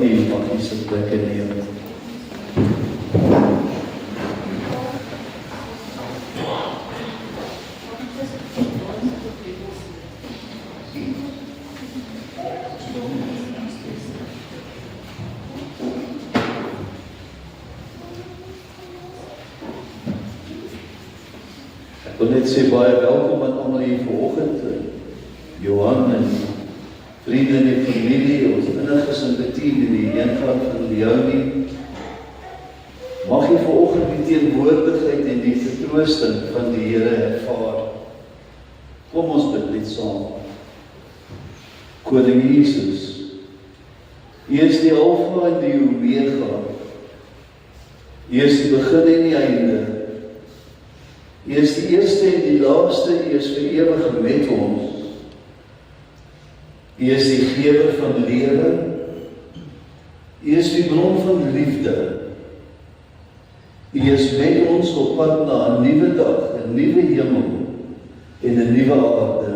nie, mag nie sy plekke neem. Ek wil net sê baie welkom aan almal hier vanoggend, Johan en vriende en die familie, ons ingesinne team in die heengaan van Leonie. Mag jy vanoggend die teenwoordigheid en die vertroosting van die Here ervaar. Kom ons bid net saam. Koning Jesus, U is die Alfa en die Omega. U is die begin en die einde. U is die eerste en die laaste, U is vir ewig met ons. U is die gewer van lewe. U is die bron van liefde. U is met ons op pad na 'n nuwe dag, 'n nuwe hemel en 'n nuwe aarde.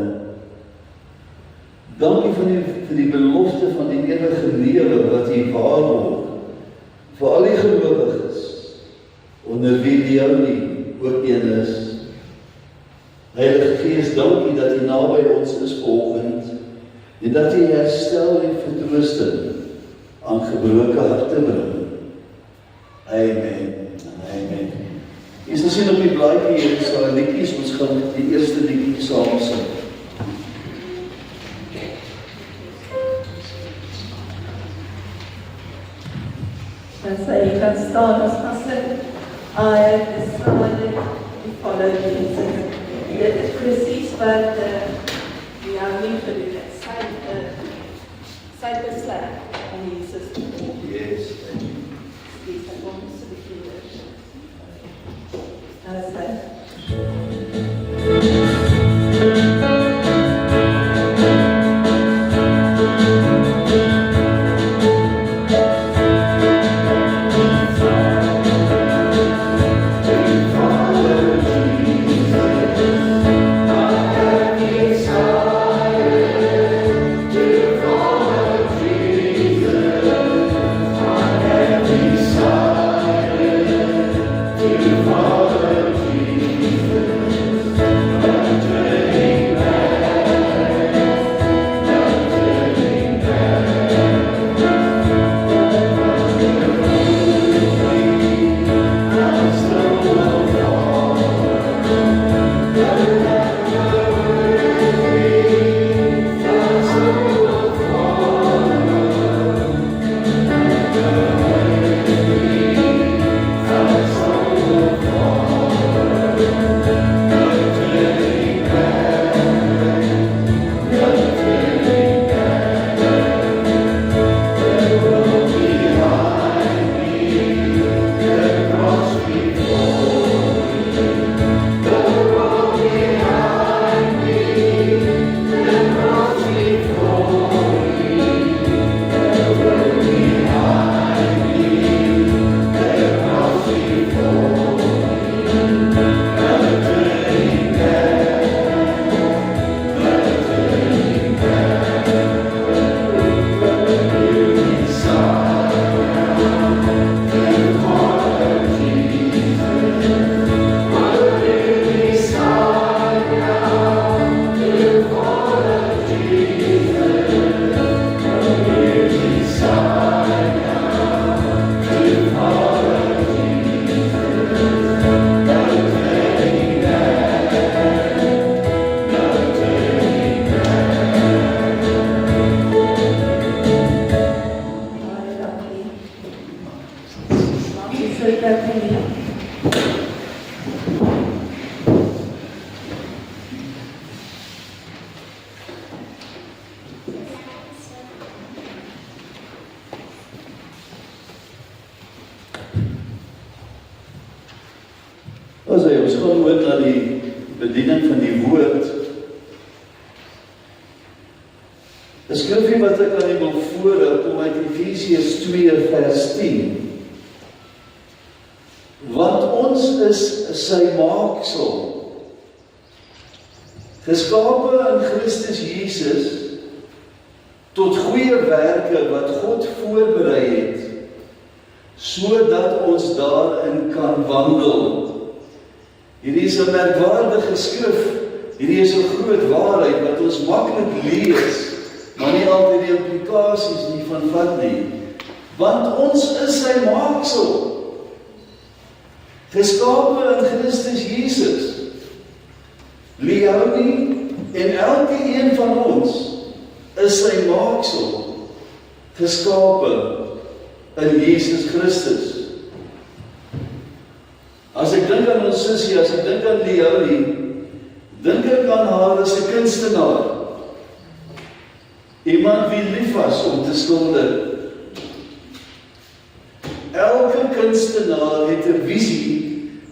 Dankie vir die belofte van die ewige lewe wat U waar word vir al die gelowiges, onder wie Leonie ook een is. Heilige Gees, dankie dat U naby ons is vanoggend en dat U herstel en vertroosting aan gebroke harte bring. Amen. Amen. Is ons sien op die blaadjie hier, is daar liedjies, ons gaan die eerste liedjie saam sing. And so you can start as pastor. I have decided to follow Jesus. Dit is presies wat die ouling vir die sy besluit om Jesus te volg. Yes. Die sy kom ons te bekinder. As hy. Ons gaan ook na die bediening van die woord. 'n skrifgie wat ek aan u wil voorhou kom uit Efesiërs 2 vers 10. Want ons is sy maaksel, geskape in Christus Jesus tot goeie werke wat God voorberei het, sodat ons daarin kan wandel. Hierdie is 'n merkwaardige skrif, hierdie is 'n groot waarheid wat ons maklik lees, maar nie altyd die implikasies nie van wat nie. Want ons is sy maaksel, geskape in Christus Jesus. Leonie en elke een van ons is sy maaksel, geskape in Jesus Christus. As ek dink aan ons sussie, as ek dink aan Leonie, dink ek aan haar as 'n kunstenaar. Iemand wie lief was om te skilder. Elke kunstenaar het 'n visie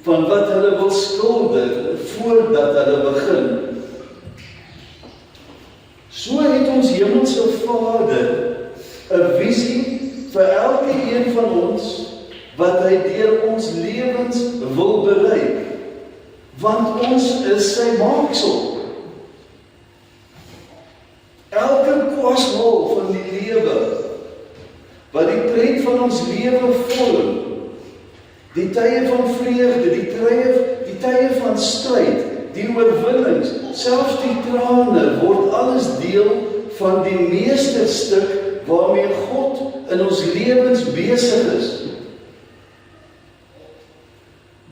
van wat hulle wil skilder voordat hulle begin. So het ons hemelse Vader 'n visie vir elke een van ons wat hy deur ons lewens wil bereik, want ons is sy maaksel. Elke kwasbol van die lewe wat die pret van ons lewe vorm, die tye van vreugde, die tye van stryd, die oorwinnings, selfs die trane, word alles deel van die meesterstuk waarmee God in ons lewens besig is.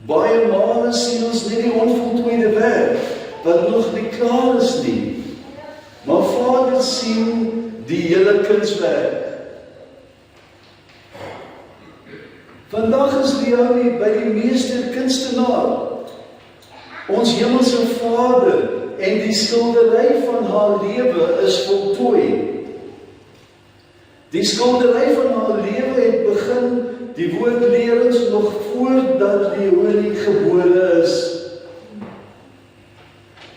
Baie male sien ons nie die onvoltooide werk, wat nog nie klaar is nie, maar Vader sien die hele kunswerk. Vandag is Leonie by die meester kunstenaar, ons hemelse Vader, en die skildery van haar lewe is voltooi. Die skildery van haar lewe het begin, die woordlerings nog voordat Leonie gebore is.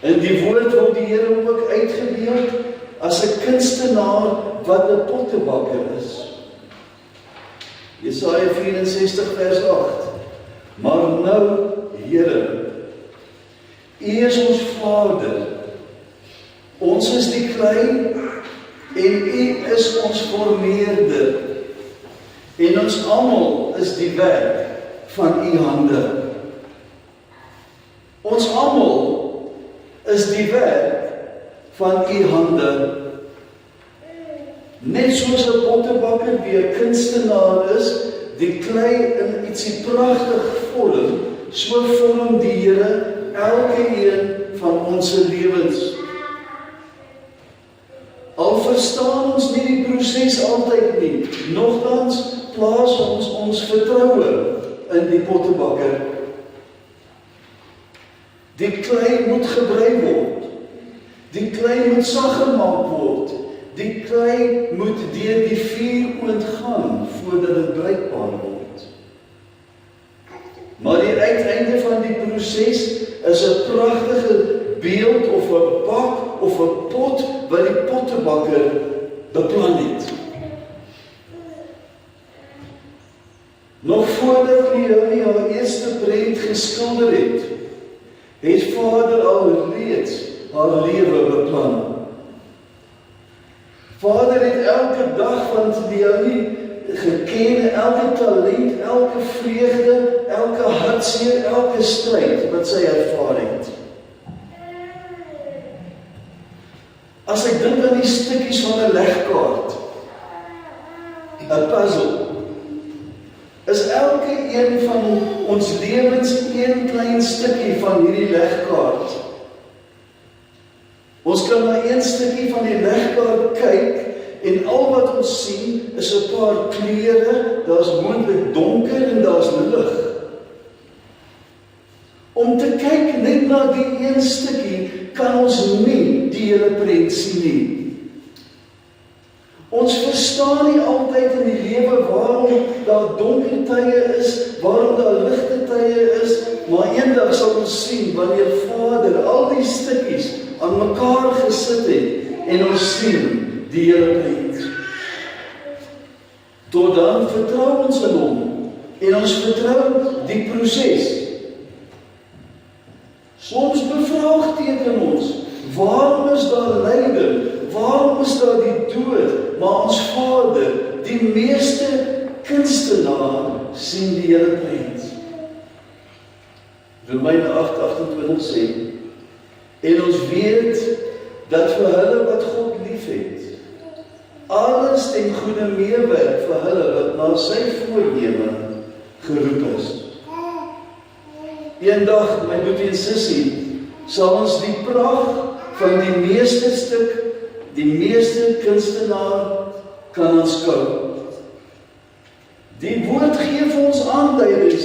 En die woord word die Here ook uitgebeeld as 'n kunstenaar wat 'n pottebakker is. Jesaja 64 vers 8. Maar nou, Here, U is ons Vader, ons is die klei, en U is ons vormeerder, en ons almal is die werk van U hande. Ons almal is die werk van U hande. Net soos 'n pottebakker wie 'n kunstenaar is, die klei in ietsie pragtig vorm, so vorm die Here elke een van ons lewens. Al verstaan ons nie die proses altyd nie, nogtans plaas ons vertroue in die pottebakker. Die klei moet gebrei word. Die klei moet sag gemaak word. Die klei moet deur die vuur ontgaan voordat dit bruikbaar word. Maar die uiteinde van die proses is 'n pragtige beeld of 'n bak of 'n pot wat die pottebakker beplan het. Nog voordat Leonie haar eerste prent geskilder het Vader al reeds haar lewe beplan. Vader het elke dag van Leonie geken, elke talent, elke vreugde, elke hartseer, elke stryd wat sy ervaar het. As ek dink aan die stukkies van 'n legkaart, 'n puzzle, is elke een van ons lewens een klein stukkie van hierdie legkaart. Ons kan na een stukkie van die legkaart kyk en al wat ons sien is 'n paar kleure, daar's moontlik donker en daar's lig. Om te kyk net na die een stukkie kan ons nie die hele prent sien nie. Ons verstaan nie altyd in die lewe waarom daar donker tye is, waarom daar ligte tye is, maar eendag sal ons sien wanneer Vader al die stukkies aan mekaar gesit het en ons sien die hele prent. Tot dan vertrou ons in hom en ons vertrou die proses. Soms bevraagteken ons, waarom is daar lyding? Waarom is daar die dood? Maar ons Vader, die meeste kunstenaar, sien die hele prent. Romeine 8:28 sê, en ons weet, dat vir hulle wat God lief het, alles ten goeie meewerk vir hulle wat na sy voorneme geroep is. Eendag, my boetie en sussie, sal ons die pragt van die meesterstuk, die meeste kunstenaar kan aanskou. Die woord gee vir ons aanduidings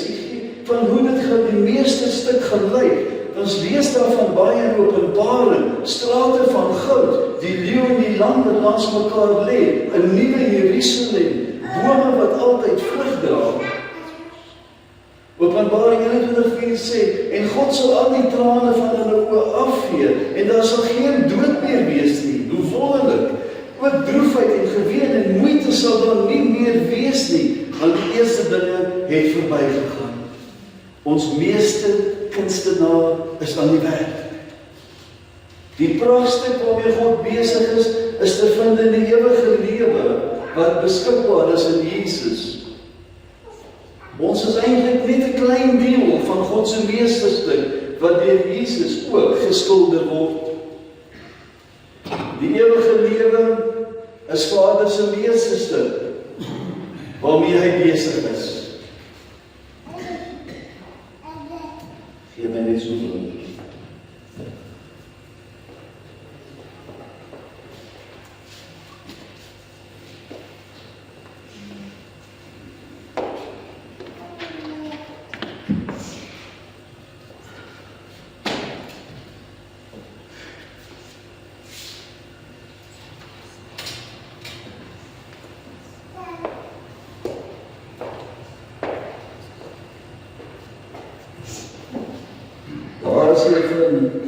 van hoe dit die meesterstuk gaan lyk. Ons lees daarvan baie in Openbaring, strate van goud, die leeu en die lam wat langs mekaar lê, 'n nuwe Jerusalem, bome wat altyd vrug dra. Openbaring 21:4 sê, en God sal al die trane van hulle oë afvee, en daar sal geen dood meer wees nie. Hoe wonderlik! Ook droefheid en geween en moeite sal dan nie meer wees nie, want die eerste dinge het verbygegaan. Ons meeste kunstenaar is aan die werk. Die prachtstuk waarmee God besig is te vind in die ewige lewe, wat beskikbaar is in Jesus. Ons is eintlik net 'n klein deel van God se meesterstuk, wat deur Jesus ook geskilder word. Die ewige lewe is Vader se meesterstuk, waarmee hy besig is. Gee my net so veel.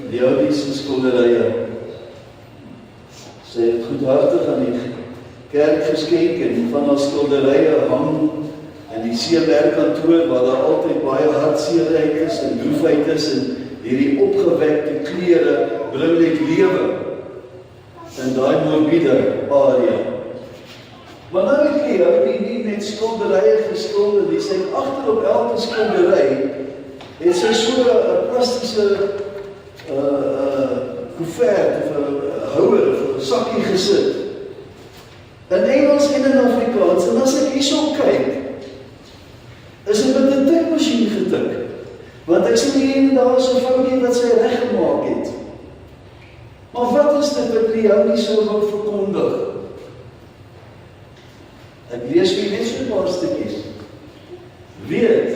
Die oudiese skilderye, sy het goedhartig aan die kerk geskenk en van haar skilderye hang in die seewerkkantoor waar daar altyd baie hartseerheid is en droefheid is en hierdie opgewekte kleure bring net lewe in daai morbiede area. Maar nou het nie net skilderye geskilder, die sy agter op elke skildery het sy so 'n plastiese koevert of 'n houer of 'n sakkie gesit. In Engels en in Afrikaans, en as ek hierso kyk, is dit met 'n tikmasjien getik. Want ek sien hier en daar is 'n foutjie wat sy reggemaak het. Maar wat is dit wat jy nie so wil verkondig? Ek lees vir net so 'n paar stukkies. Weet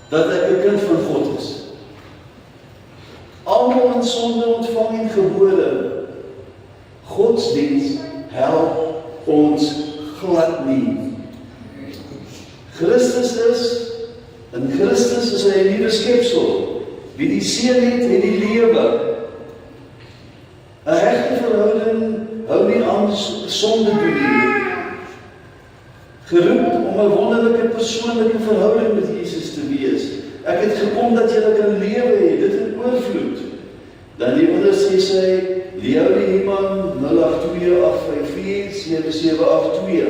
dat ek 'n kind van God is. Almal in sonde ontvang en gebore. Godsdienst help ons glad nie. Christus is, in Christus is hy 'n nuwe skepsel. Wie die seun het die lewe. 'n Hegte verhouding hou nie aan sonde doen nie. Geroep om 'n wonderlike persoonlike verhouding met Jesus te wees. Ek het gekom dat julle kan lewe hê, dit in oorvloed. Dan die onder sê, Leo die Iman 082-854-7782.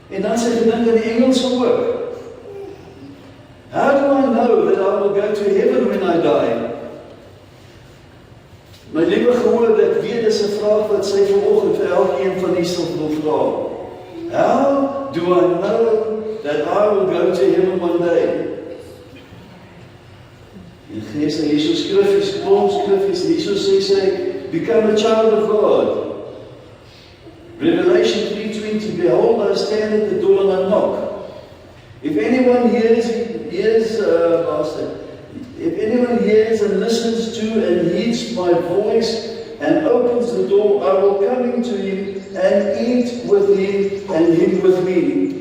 En dan sê gedink in die Engelse ook. How do I know that I will go to heaven when I die? My liewe gehoor, ek weet dis 'n vraag wat sy vanoggend vir elkeen van die sal wil vra. How do I know that I will go to heaven one day? En gees na Jesus skriffies, klomp skriffies, en Jesus sê, become a child of God. Revelation 3:20, behold, I stand at the door and I knock. If anyone hears and listens to and heeds my voice and opens the door, I will come into him and eat with him and him with me.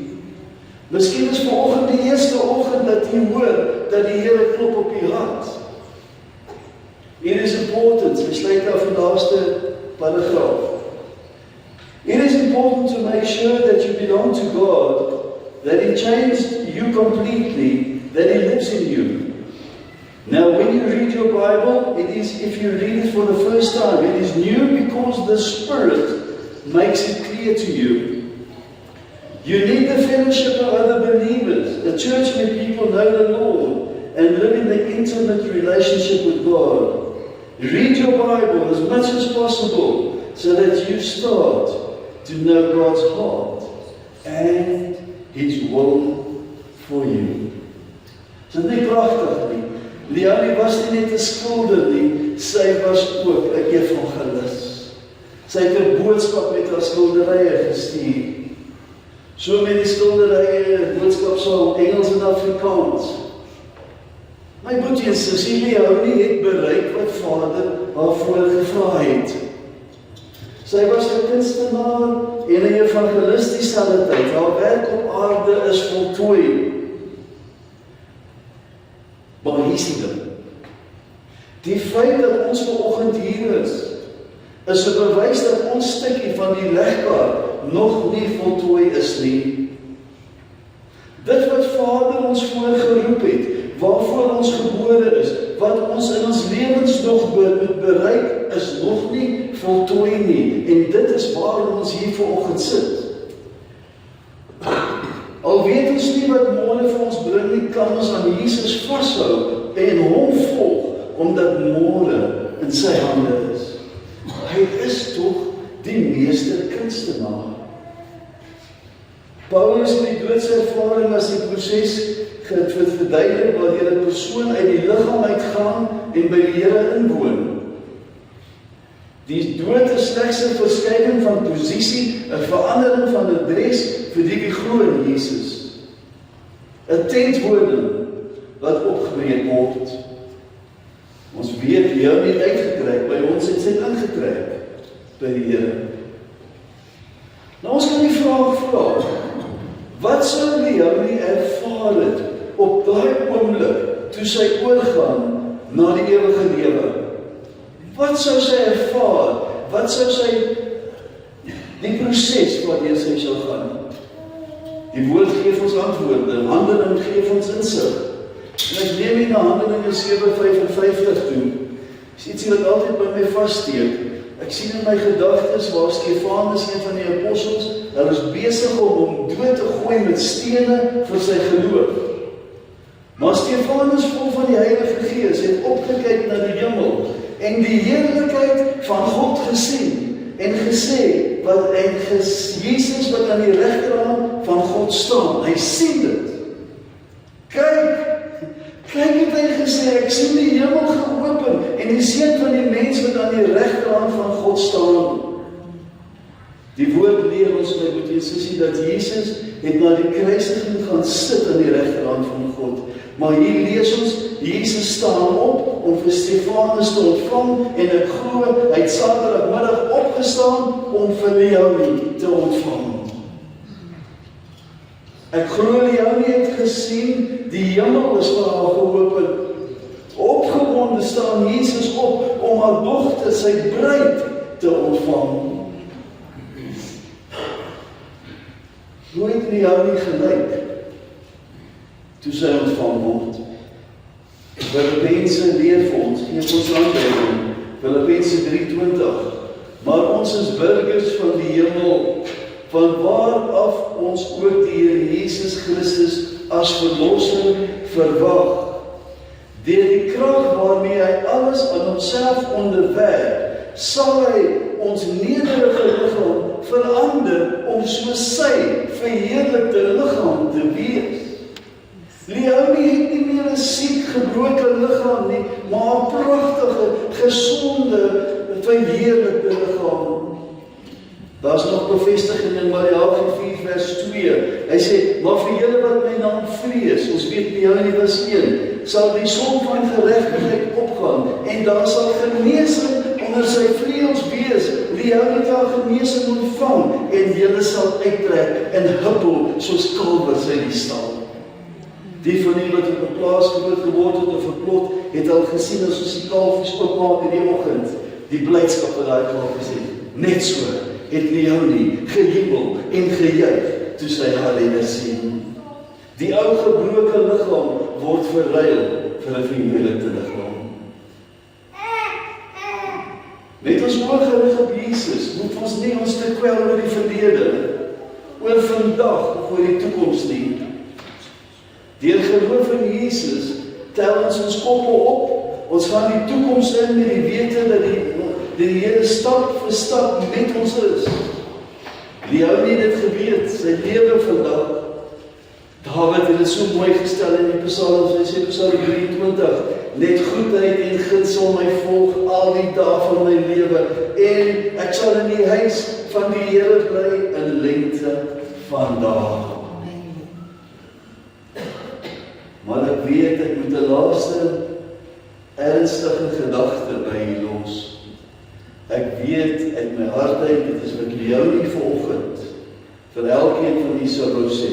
Miskien is vanoggend die eerste oggend dat jy hoor dat die Here klop op jou hart. It is important, we sluit af die laaste paragraaf. It is important to make sure that you belong to God, that He changed you completely, that He lives in you. Now, when you read your Bible, it is, if you read it for the first time, it is new because the Spirit makes it clear to you. You need the fellowship of other believers, a church where people know the Lord and live in the intimate relationship with God. Read your Bible as much as possible so that you start to know God's heart and His will for you. So nie pragtig nie. Leonie was nie net 'n skilder nie, sy was ook 'n evangelis. Sy het 'n boodskap met haar skilderye gestuur. So met die skilderye, boodskap so Engels en Afrikaans. My boetie en sussie Leonie het bereik wat Vader haar voorgevra het. Sy was 'n kunstenaar en 'n evangelis dieselfde tyd. Haar werk op aarde is voltooi. Maar hier is die ding. Die feit dat ons vanoggend hier is 'n bewys dat ons stukkie van die legkaart nog nie voltooi is nie. Dit wat Vader ons voorgeroep het, waarvoor ons gebore is, wat ons in ons lewens nog moet bereik, is nog nie voltooi nie. En dit is waarom ons hier vanoggend sit. Al weet ons nie wat môre vir ons bring nie, kan ons aan Jesus vashou en hom volg, omdat môre in sy hande is. Hy is tog die meester kunstenaar. Paulus het die doodse ervaring as die proses verduidelik wanneer 'n persoon uit die liggaam uitgaan en by die Here inwoon. Die dood is slegs 'n verskuiving van posisie, 'n verandering van adres vir die wie glo in Jesus. 'n tentwoning wat opgebreek word. Ons weet jy nie uitgetrek, by ons het sy ingetrek by die Here. Nou ons kan die vraag vra, wat sou Leonie ervaar het op daai oomblik toe sy oorgaan na die ewige lewe? Wat sou sy ervaar? Wat sou sy die proses waardeur sy sou gaan? Die woord gee ons antwoorde, Handelinge gee ons insig. En ek neem hier na Handelinge 7:55 toe. Dis ietsie wat altyd by my vassteek. Ek sien in my gedagtes waar Stefanus, een van die apostels, hulle is besig om hom dood te gooi met stene vir sy geloof. Maar Stefanus, vol van die Heilige Gees, het opgekyk na die hemel en die heerlikheid van God gesien en gesê, Jesus wat aan die regterhand van God staan, hy sien dit. Kyk het hy gesê, ek sien die hemel geopen en die seun van die mens wat aan die regterhand van God staan. Die woord leer ons, my broer en sussie, dat Jesus het na die kruisiging gaan sit aan die regterhand van God. Maar hier lees ons, Jesus staan op om vir Stefanus te ontvang en ek glo, hy het Saterdagmiddag opgestaan om vir Leonie te ontvang. Ek glo Leonie het gesien, die hemel is vir haar geopen. Opgewonde staan Jesus op om haar dogter, sy bruid, te ontvang. Hoe het Leonie gelyk toe sy ontvang word? Filippense leer vir ons, gee ons aanduiding, Filippense 3:20. Maar ons is burgers van die hemel, van waar af ons ook die Here Jesus Christus as verlosser verwag. Deur die krag waarmee hy alles aan homself onderwerp, sal hy ons nederige liggaam verander om soos sy verheerlikte liggaam te wees. Leonie het nie meer 'n siek, gebroke liggaam nie, maar 'n pragtige, gesonde, verheerlikte liggaam. Daar's nog bevestiging in Maleagi 4:2. Hy sê, maar vir julle wat my naam vrees, ons weet Leonie was een, sal die son van geregtigheid opgaan, en daar sal genesing onder sy vleuels wees. Leonie kan genesing ontvang, en julle sal uittrek en huppel soos kalwers uit die stal. Die van die wat op 'n plaas groot geword het of verplot, het al gesien as ons die kalfies oopmaak in die oggend, die blydskap wat daai kalfies het. Net so het Leonie gejubel en gejuig toe sy haar redder sien. Die ou gebroke liggaam word verruil vir 'n verheerlikte liggaam. Met ons oë gerig op Jesus, moet ons nie ons te kwel oor die verlede, oor vandag of oor die toekoms nie. Deur geloof in Jesus, tel ons koppe op, ons gaan die toekoms in met die wete dat die Here stap vir stap met ons is. Leon het dit geweet, sy lewe vandag. Dawid het dit so mooi gestel in die Psalms, hy sê Psalm 23, net goedheid en guns sal my volg al die dae van my lewe, en ek sal in die huis van die Here bly in lengte van dae. Maar ek weet, ek moet 'n laaste ernstige gedagte by hier los. Ek weet uit my hart uit, dit is wat Leonie vanoggend vir elkeen van die sal wou sê.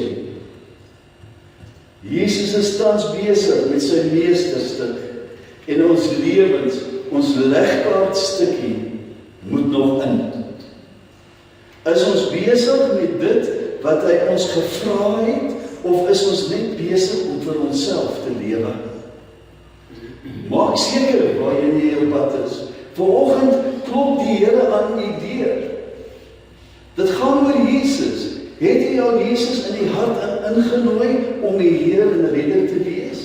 Jesus is tans besig met sy meesterstuk en ons lewens, ons legkaartstukkie moet nog in. Is ons besig met dit wat hy ons gevra het, of is ons net besig om vir onsself te lewe? Maak seker waar jy nie op pad is. Vanoggend klop die Here aan die deur. Dit gaan oor Jesus. Het jy al Jesus in die hart ingenooi om die Heer en Redder te wees?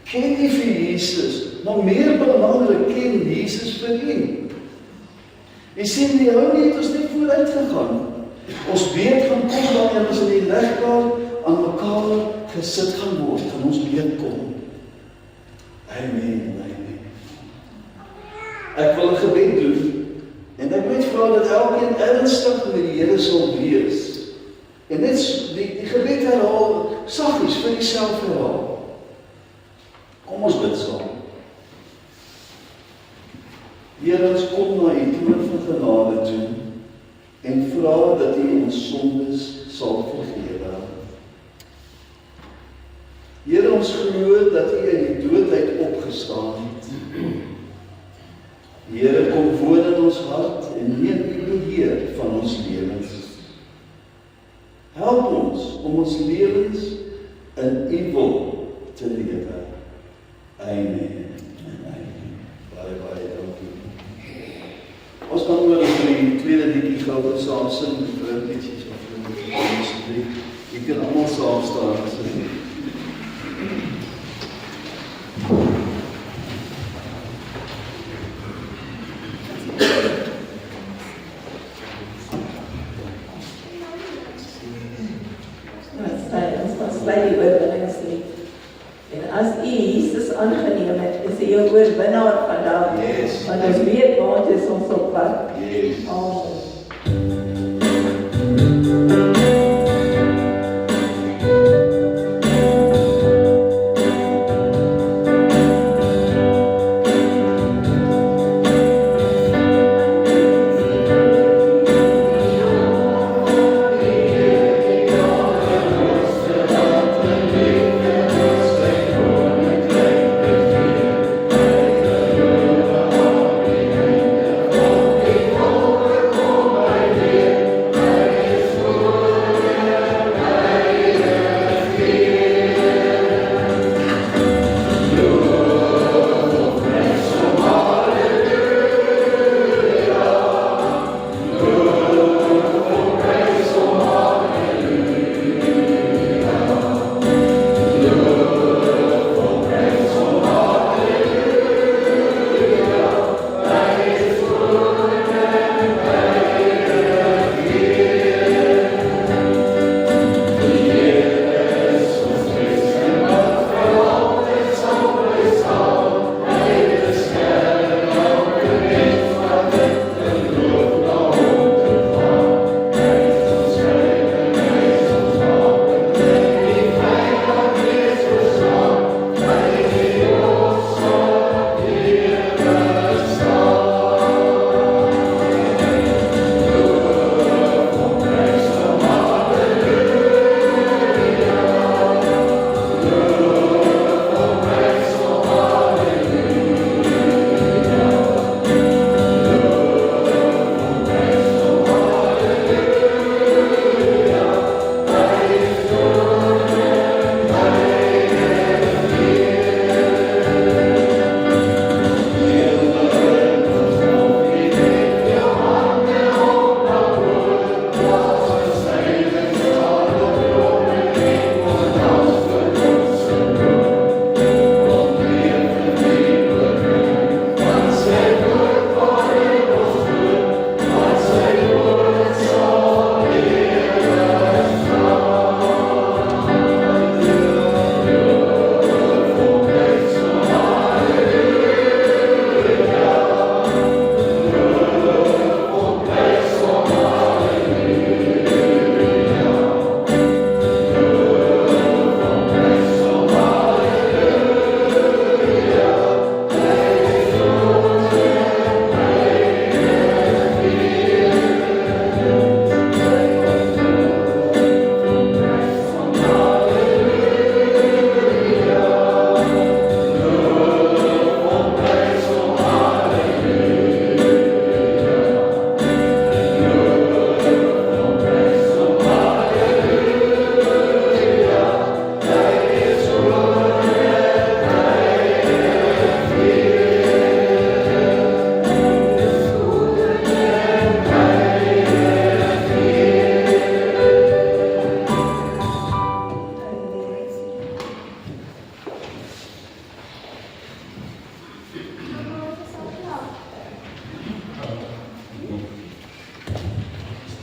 Ken jy vir Jesus, maar meer belangrik, ken Jesus vir u. Jy sien, die hou nie het ons net vooruit gegaan. Ons weet gaan kom wanneer ons in die legkaart aan mekaar gesit gaan word, gaan ons weet kom. Amen, amen. Ek wil 'n gebed doen, en ek weet vra dat elkeen ernstig met die Here sal wees. En net die gebed herhaal, saggies vir jouself herhaal. Kom ons bid saam. Here, ons kom na u troon van genade toe, en vra dat u ons sondes sal vergewe. Here, ons glo dat u uit die dood uit opgestaan het. Here, kom woon in ons hart en neem u beheer van ons lewens. Help ons om ons lewens in u wil te lewe. Amen. Amen. Baie, baie dankie. Ons kan oor die tweede liedjie gou saam sing, vir liedjies of asseblief. Jy kan almal saam staan asseblief. Aangeneem het, is hy 'n oorwinnaar vandag. Yes. Want ons weet waar is ons op pad. Yes. Amen. Oh,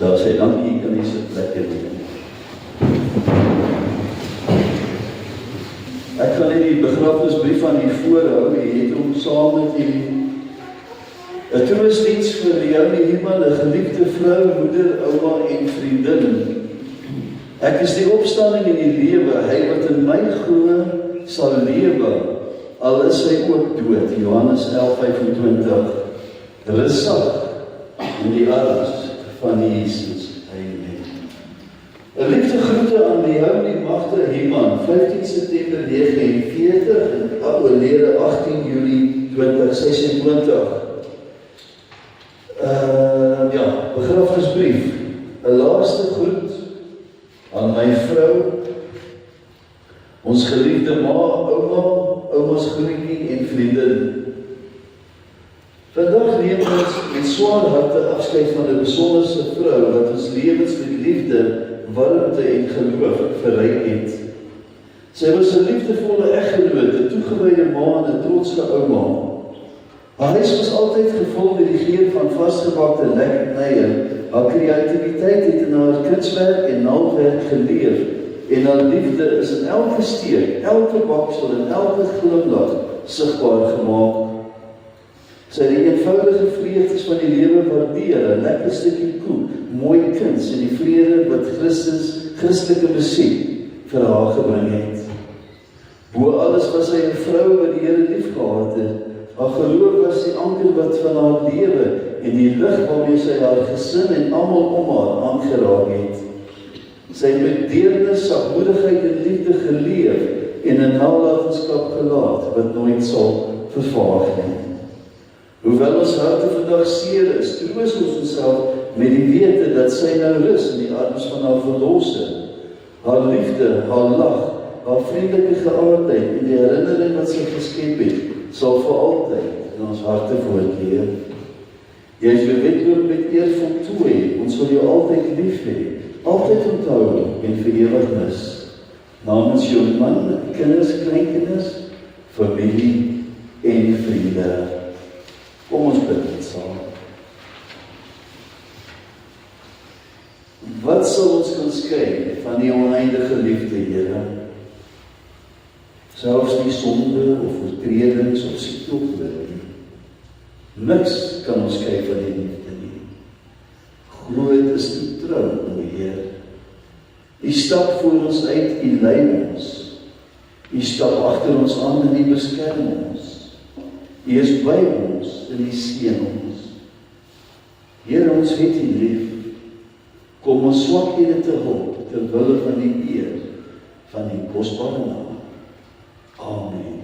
Daar sê dankie, kan jy sit lekker neem. Ek gaan nie die begrafnisbrief aan die voorhou, jy het hom saam met die 'n troostdiens vir Leonie Human, 'n geliefde vrou, moeder, ouma en vriendin. Ek is die opstanding in die lewe, hy wat in my glo sal lewe, al is hy ook dood. Johannes 11:25. Rus sag in die arms van Jesus. Amen. 'n Liefde groete aan Leonie Magda Human, 15 September 1949 en oorlede 18 Julie 2026. Begrafnisbrief. 'n Laaste groet aan my vrou, ons geliefde ma, ouma, ouma's groetjie en vriendin. Vandag neem ons met swaar harte afskeid van 'n besonderse vrou wat ons lewens met liefde, warmte en geloof verryk het. Sy was 'n liefdevolle eggenoot, 'n toegewyde ma en 'n trotse ouma. Haar huis was altyd gevul met die geur van vasgebakte lekkernye. Haar kreatiwiteit het in haar kunswerk en naaldwerk geleef en haar liefde is in elke steek, elke baksel en elke glimlach sigbaar gemaak. Sy het die eenvoudige vreugdes van die lewe waardeer, 'n lekker stukkie koek, mooi kuns en die vrede wat Christelike musiek vir haar gebring het. Bo alles was sy 'n vrou wat die Here liefgehad het. Haar geloof was die anker wat van haar lewe en die lig waarmee sy haar gesin en almal om haar aangeraak het. Sy het met deernis, sagmoedigheid en liefde geleef en 'n nalatenskap gelaat wat nooit sal vervaag nie. Hoewel ons harte vandag seer is, troos ons onsself met die wete dat sy nou rus in die arms van haar verlosser. Haar liefde, haar lag, haar vriendelike geaardheid en die herinnering wat sy geskep het, sal vir altyd in ons harte voortleef. Jy is jou wedloop met eer voltooi, ons sal jou altyd lief hê, altyd onthou en vir ewig mis. Namens jou man, kinders, kleinkinders, familie en vriende. Kom ons bid dit saam. Wat sal ons kan skei van die oneindige liefde, Here? Selfs die sonde of oortredings of siekte of dood nie. Niks kan ons skei van die liefde nie. Groot is die trou, o Heer. U stap voor ons uit, U lei ons. U stap agter ons aan en U beskerm ons. U is by ons en U seën ons. Here, ons het U lief. Kom ons swakhede te hulp ter wille van die eer van die kosbare naam. Amen.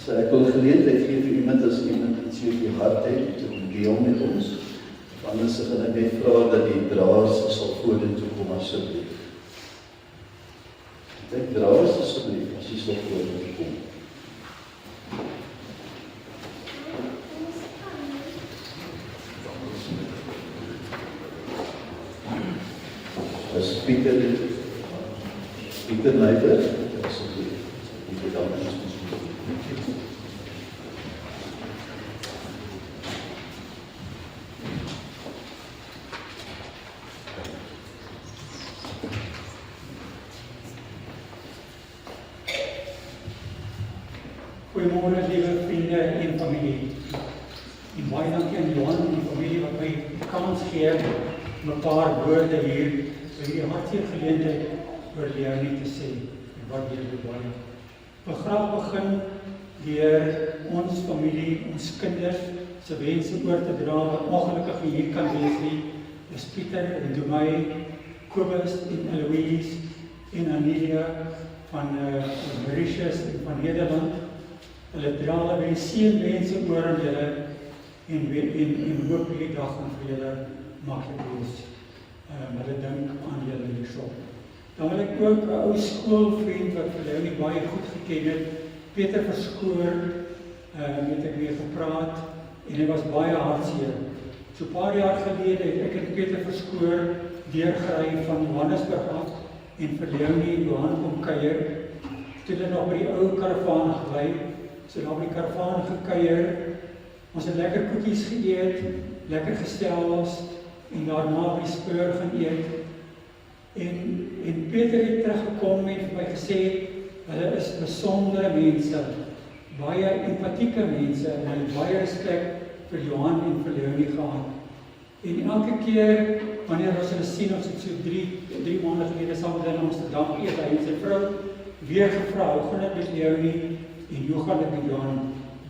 So ek wil geleentheid gee vir iemand as iemand iets hier op die hart het om deel met ons. Anders gaan ek net vra dat die draers sal vorentoe kom asseblief. Ek draers asseblief as jy sal vorentoe kom. As Pieter Nijver, asseblief. Pieter dan is ons. Goeiemôre liewe vriende en familie. En baie dankie aan Johan en die familie wat my kans gee om 'n paar woorde hier by die hartseer geleentheid oor Leonie te sê en wat hier baie. Ek wil graag begin deur ons familie, ons kinders se wense oor te dra wat ongelukkig nie hier kan wees nie. Dis Pieter en Dumay, Kobus en Eloise en Amelia van Mauritius en van Nederland. Hulle dra hulle seënwense oor aan julle en hoop hierdie dag gaan vir julle maklik wees. Hulle dink aan julle hierso. Dan wil ek ook 'n ou skoolvriend wat vir Leonie baie goed geken het, Peter Verskoor het ek weer gepraat, en hy was baie hartseer. So 'n paar jaar gelede het ek en Peter Verskoor deurgery van Johannesburg af, en vir Leonie en Johan kom kuier, toe hulle nog by die ou karavaan gebly, so daar by die karavaan gekuier, ons het lekker koekies geëet, lekker gestels, en daarna by die Spur gaan eet, en Peter het teruggekom en vir my gesê, hulle is besondere mense, baie empathieke mense, en hulle het baie respek vir Johan en vir Leonie gehad. En elke keer, wanneer ons hulle sien, ons het so 3 maande gelede saam met hulle in Amsterdam eet, hy en sy vrou weer gevra, hoe gaan dit met Leonie, en hoe gaan dit met Johan?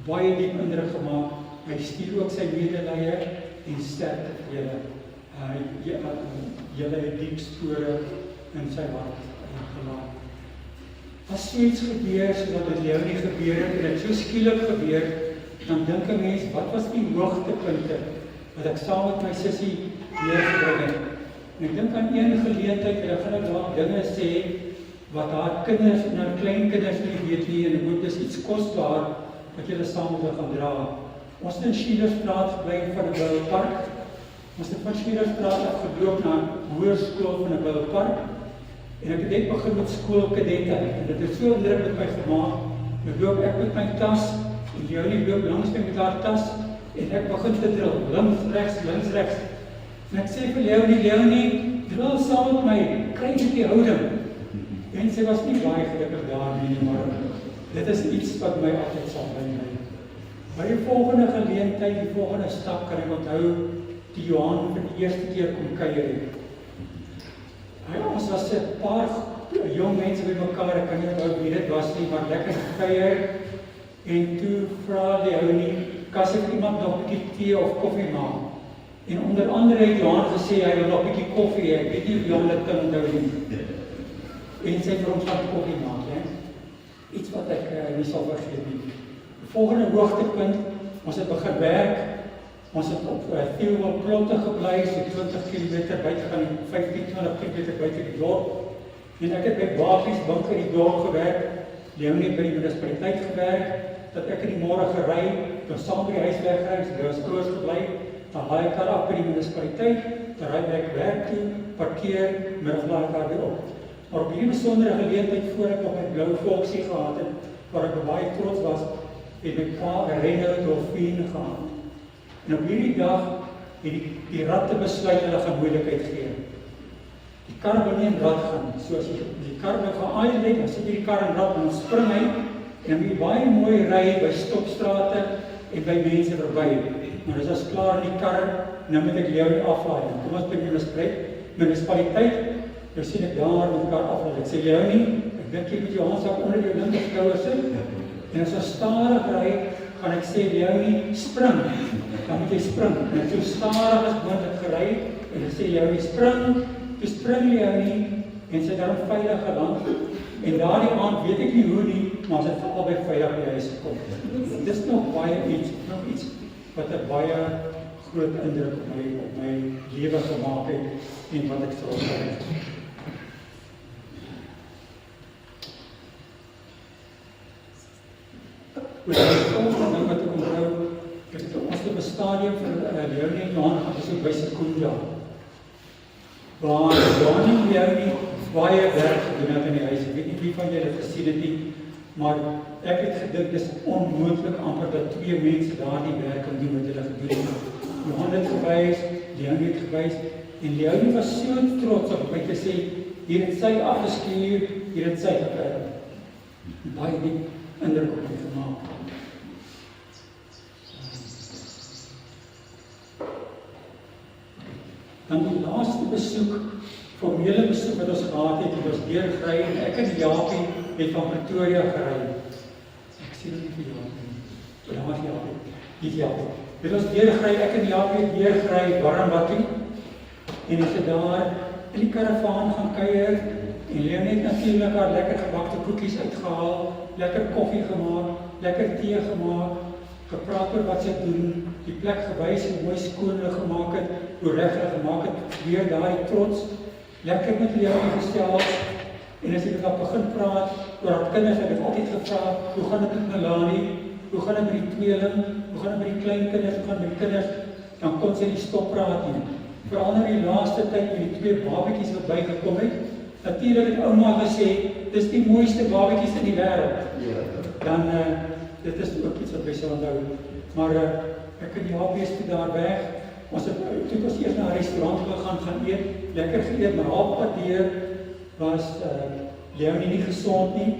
Baie diep indruk gemaak, hy stuur ook sy medelee en sterkte vir julle. Julle het diep spore in sy hart gelaat. As soets gebeur, sodat dit Leonie gebeur het, en dit so skielik gebeur, dan dink 'n mens, wat was die hoogtepunte wat ek saam met my sussie deurgebring het? En ek dink aan een geleentheid, en ek gaan daar dinge sê, wat haar kinders en haar kleinkinders nie weet nie, en ek moet dis iets kosbaar, wat julle saam met hulle gaan dra. Ons het in Schillersstraat gebly van 'n Bouwpark. Ons het van Schillersstraat afgeloop na hoërskool van 'n Bouwpark. En ek het net begin met skoolkadette, en dit het so indruk met my gemaak. Nou loop ek met my tas, en Leonie loop langs my met haar tas, en ek begin te drill, links, rechts. En ek sê vir Leonie, drill saam met my, kry net die houding. En sy was nie baie gelukkig daarmee, maar dit is iets wat my altyd sal bly. By die volgende geleentheid, die volgende stap, kan ek onthou, die Johan vir die eerste keer kom kuier het. Ons was 'n paar jong mense by mekaar, ek kan nie onthou wie dit was nie, maar lekker gekuier, en toe vra Leonie, kan ek iemand nog 'n bietjie tee of koffie maak? En onder andere het Johan gesê, hy wil nog 'n bietjie koffie hê, ek weet nie of Johan dit kan onthou nie. En sy vir ons van koffie maak, iets wat ek nie sal vergeet nie. Die volgende hoogtepunt, ons het begin werk, ons het op Theeuwel Plotte gebly, so 20 km buite gaan, 15-20 km buite die dorp. En ek het by Bakies Bank in die dorp gewerk, Leonie by die munisipaliteit gewerk, dat ek in die môre gery, dan saam by die huis weggery, so by ons ouers gebly, dan laai ek kar af by die munisipaliteit, dan ry ek werk toe, parkeer, middag laai ek daar weer op. Maar op hierdie besondere geleentheid, voor ek nog my blou Volksie gehad het, waar ek baie trots was, het my pa 'n Renault Dolphin gehad. En op hierdie dag het die ratte besluit hulle gaan moeilikheid gee. Die kar wil nie in rad gaan, so as die kar wil gaan aai, dan sit die kar in rad en dan spring hy, en dan moet jy baie mooi ry by stopstrate en by mense verby. Maar as ons klaar in die kar, nou moet ek Leonie aflaai. Kom ons by die munisipaliteit, nou sien ek daar met mekaar aflaai. Ek sê, Leonie, ek dink jy moet jou handsak onder jou linkerskouer sit, en as ons stadig ry, gaan ek sê, Leonie, spring. Dan moet jy spring. En ek so stadig as moontlik gery, en ek sê, Leonie, spring. Toe spring Leonie, en sy daarom veilig geland. En daardie aand, weet ek nie hoe nie, maar sy het albei veilig by huis gekom. Dit is nog iets wat 'n baie groot indruk op my lewe gemaak het, en wat ek trots is. Oor die volgende ding wat ek onthou, ek het ons op 'n stadium vir Leonie en Johan gaan besoek by Secunda. Waar Johan en Leonie baie werk gedoen het in die huis. Ek weet nie wie van julle gesien het nie, maar ek het gedink, dis onmoontlik amper dat 2 mense daardie werk kan doen wat hulle gedoen het. Johan het gewys, Leonie het gewys, en Leonie was so trots op my te sê, hier het sy afgeskuur, hier het sy gewerk. Baie diep indruk op my gemaak. Dan die laaste besoek, formele besoek wat ons gehad het ons deurgery, en ek en Japie het van Pretoria gery. Ek sien nie vir Japie. Ja, maar Japie. Die Japie. Het ons deurgery, ek en Japie het deurgery, Warmbad toe, en ons het daar in die karavaan gaan kuier, en Leonie het natuurlik haar lekker gebakte koekies uitgehaal, lekker koffie gemaak, lekker tee gemaak, gepraat oor wat sy doen, die plek gewys en mooi skoonlik gemaak het, hoe reg hulle gemaak het, weer daai trots, lekker met Leonie gestel, en as ek dan begin praat oor haar kinders, ek het altyd gevra, hoe gaan dit met Melanie, hoe gaan dit met die tweeling, hoe gaan dit met die kleinkinders, hoe gaan dit met die kinders, dan kon sy nie stop praat nie. Veral in die laaste tyd met die 2 babetjies wat bygekom het, natuurlik het ouma gesê, dis die mooiste babetjies in die wêreld. Ja. Dan, dit is ook iets wat my sal onthou. Maar ek en die HB's toe daar weg, toe ons eers na 'n restaurant gaan eet, lekker geëet, maar halfpad deur was Leonie nie gesond nie.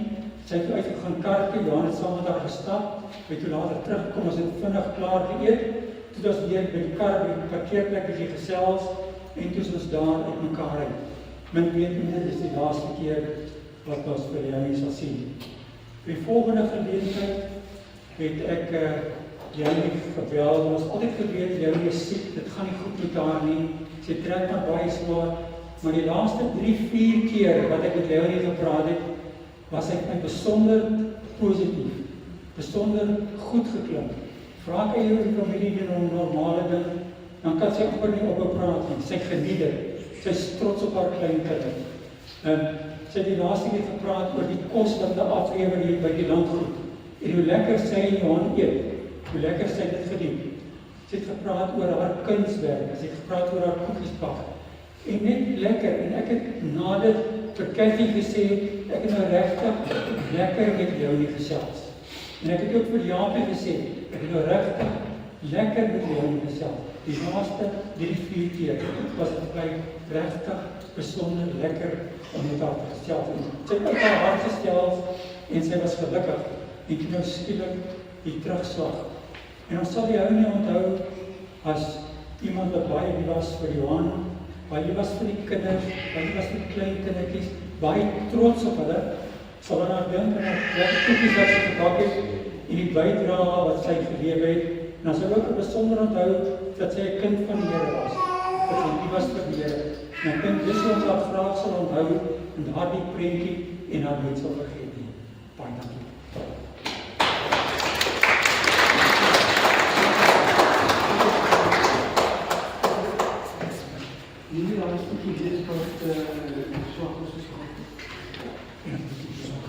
Sy het uitgegaan karke, Johan het saam met haar gestap, het toe later teruggekom, ons het vinnig klaar geëet, toe ons weer by die kar, by die parkeerplek bietjie gesels, en toe is ons daar uit mekaar uit. Min weet, dit is die laaste keer wat ons vir Leonie sal sien. By die volgende geleentheid het ek Leonie gebel, ons het altyd geweet, Leonie is siek, dit gaan nie goed met haar nie, sy trek maar baie swaar, maar die laaste 3-4 keer wat ek met Leonie gepraat het, was hy my besonder positief, besonder goed geklink. Vraag hy oor die familie die normale ding, dan kan sy amper nie opgepraat nie, sy geniet dit, sy is trots op haar kleinkinders. Sy het die laaste keer gepraat oor die kos wat hulle aflewer hier by die landgoed, en hoe lekker sy en Johan eet, hoe lekker sy dit geniet. Sy het gepraat oor haar kunswerk, sy het gepraat oor haar koekiesbak, en net lekker, en ek het na dit vir Cathy gesê, ek het nou regtig lekker met Leonie gesels. En ek het ook vir Japie gesê, ek het nou regtig lekker met Leonie gesels. Die laaste 3-4 keer was het vir my regtig besonder lekker om met haar te gesels. En sy het op haar hart gestel en sy was gelukkig. En toe nou skielik die terugslag. En ons sal die ou nie onthou as iemand wat baie lief was vir Johan, baie lief was vir die kinders, baie lief was vir die klein kindertjies, baie trots op hulle, sal aan haar dink en haar koekies wat sy gebak het, en die bydrae wat sy gelewe het, en dan sal ook besonder onthou dat sy 'n kind van die Here was, dat sy lief was vir die Here, en ek dink dis wat ons haar graag sal onthou, en daardie prentjie en haar nooit sal vergeet nie. Baie dankie. Jullie hadden het idee dat het zwak was geschoten. Ja, dat is zwak.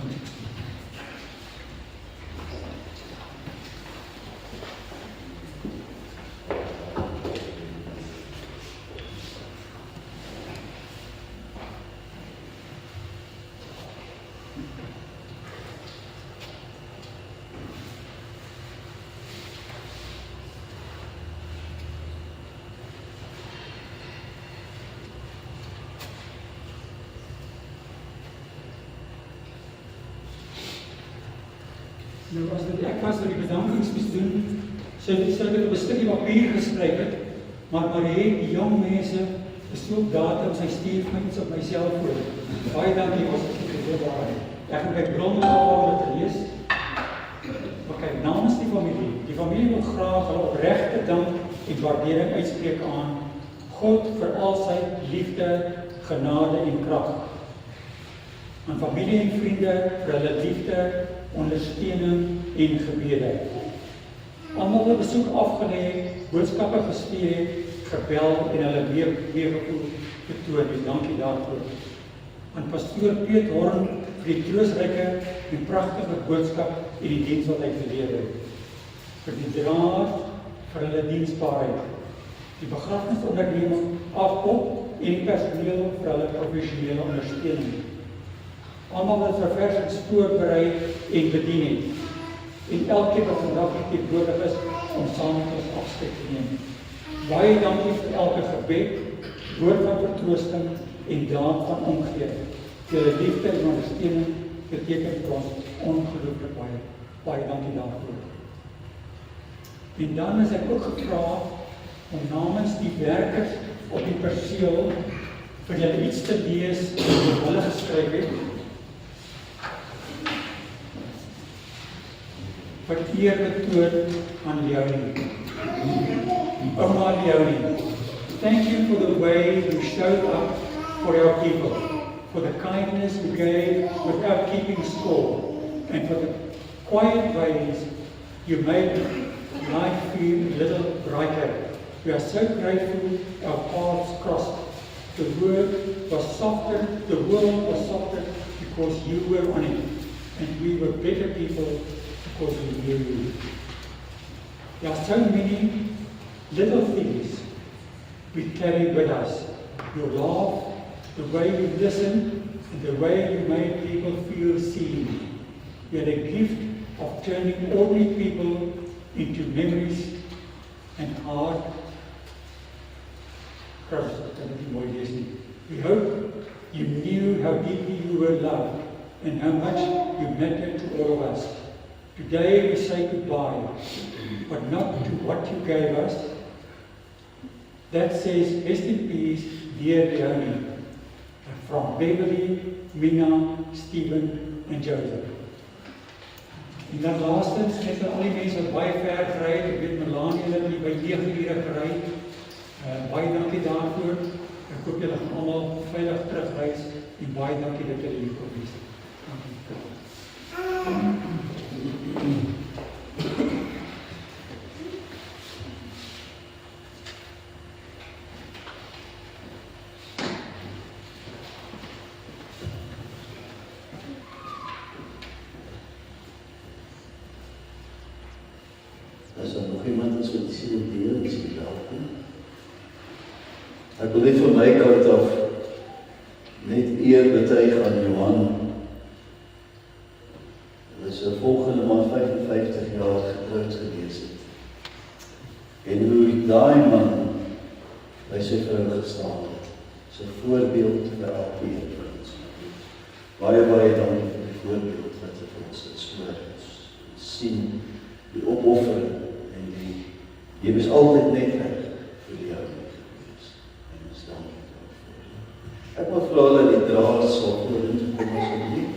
Nou as dit ek was wat die bedankings moes doen, sy het op 'n stukkie papier geskryf het, maar die jong mense is so op datums, hy stuur my iets op my selfoon. Baie dankie, ons het gehoor daar. Ek gaan by bronne om dit te lees. Ok, namens die familie wil graag hulle opregte dank en waardering uitspreek aan God vir al sy liefde, genade en krag. Aan familie en vriende vir hulle liefde, ondersteuning en gebede. Almal wat besoek afgelê, boodskappe gestuur het, gebel en hulle weergevoel getoon. Dankie daarvoor. Aan pastoor Piet Horn vir die troostryke en pragtige boodskap en die diens wat hy gelewer het. Vir die draad vir hulle diensbaarheid. Die begrafnisonderneming afkop en die personeel vir hulle professionele ondersteuning. Almal wat verversings voorberei en bedien het. En elkeen wat vandag teenwoordig is om saam met ons afskeid te neem. Baie dankie vir elke gebed, woord van vertroosting en daad van omgee. Julle liefde en ondersteuning beteken vir ons ongelooflik baie. Baie dankie daarvoor. En dan is ek ook gevra om namens die werkers op die perseel vir julle iets te lees wat hulle geskryf het. Wat eer betoon aan Leonie. Oma Leonie, thank you for the way you showed up for our people, for the kindness you gave without keeping score, and for the quiet ways you made life feel a little brighter. We are so grateful our paths crossed. The world was softer because you were on it, and we were better people because we hear you. There are so many little things we carry with us. Your laugh, the way you listen, and the way you make people feel seen. You had a gift of turning ordinary people into memories and art. We hope you knew how deeply you were loved and how much you mattered to all of us. Today we say goodbye, but not to what you gave us. That says, rest in peace, dear Leonie. From Beverly, Mina, Stephen en Joseph. En dan laastens, net al die mense wat baie ver gery het, ek weet Melanie hulle het by 9 ure gery. Baie dankie daarvoor. Ek hoop julle gaan almal veilig terugreis en baie dankie dat julle hier kon wees. As daar nog iemand is wat sê dat deel is, die welkom. Ek wil net van my kant af net eer betuig aan Johan. Hy is volgende maand 55 jaar getrouwd gewees het. En hoe daai man by sy vrou gestaan het, is 'n voorbeeld vir elkeen van ons. Baie dankie vir die voorbeeld wat hy vir ons gespoor het. Sien die opoffering en jy was altyd net reg vir die jou gewees. En ons dankie daarvoor. Ek wil vra dat die draers sal vorentoe kom asseblief.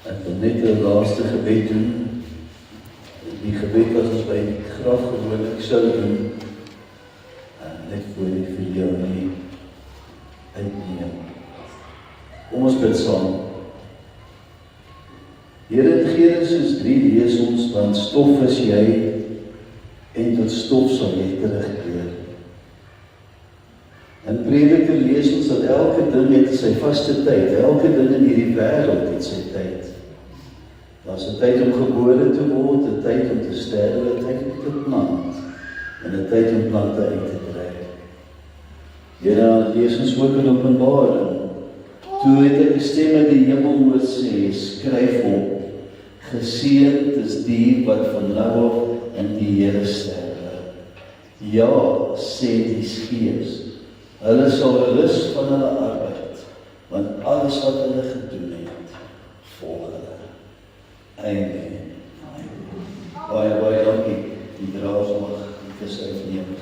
Ek wil net 'n laaste gebed doen. Die gebed wat ons by die graf gewoonlik sou doen, net voor die vir jou nie uitneem. Kom ons bid saam. Here, in Genesis 3 lees ons, want stof is jy, en tot stof sal jy terugkeer. In Prediker lees ons dat elke ding het sy vaste tyd, elke ding in hierdie wêreld het sy tyd. Daar is 'n tyd om gebore te word, 'n tyd om te sterwe, 'n tyd om te plant, en 'n tyd om plante uit te trek. Here, lees ons ook in Openbaring. Toe het ek 'n stem uit die hemel hoor sê, skryf op, geseënd is die wat van nou af in die Here sterwe. Ja, sê die Gees, hulle sal rus van hulle arbeid, want alles wat hulle gedoen het, volg hulle. Amen. Baie dankie. Die draers mag die kus uitneem.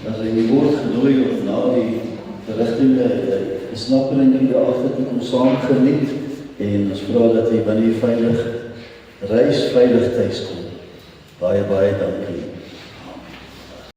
As jy word genooi of na die verrigtinge, besnappering in die agter te kom saam geniet, en ons vra dat jy wanneer jy veilig reis, veilig tuis kom. Baie dankie.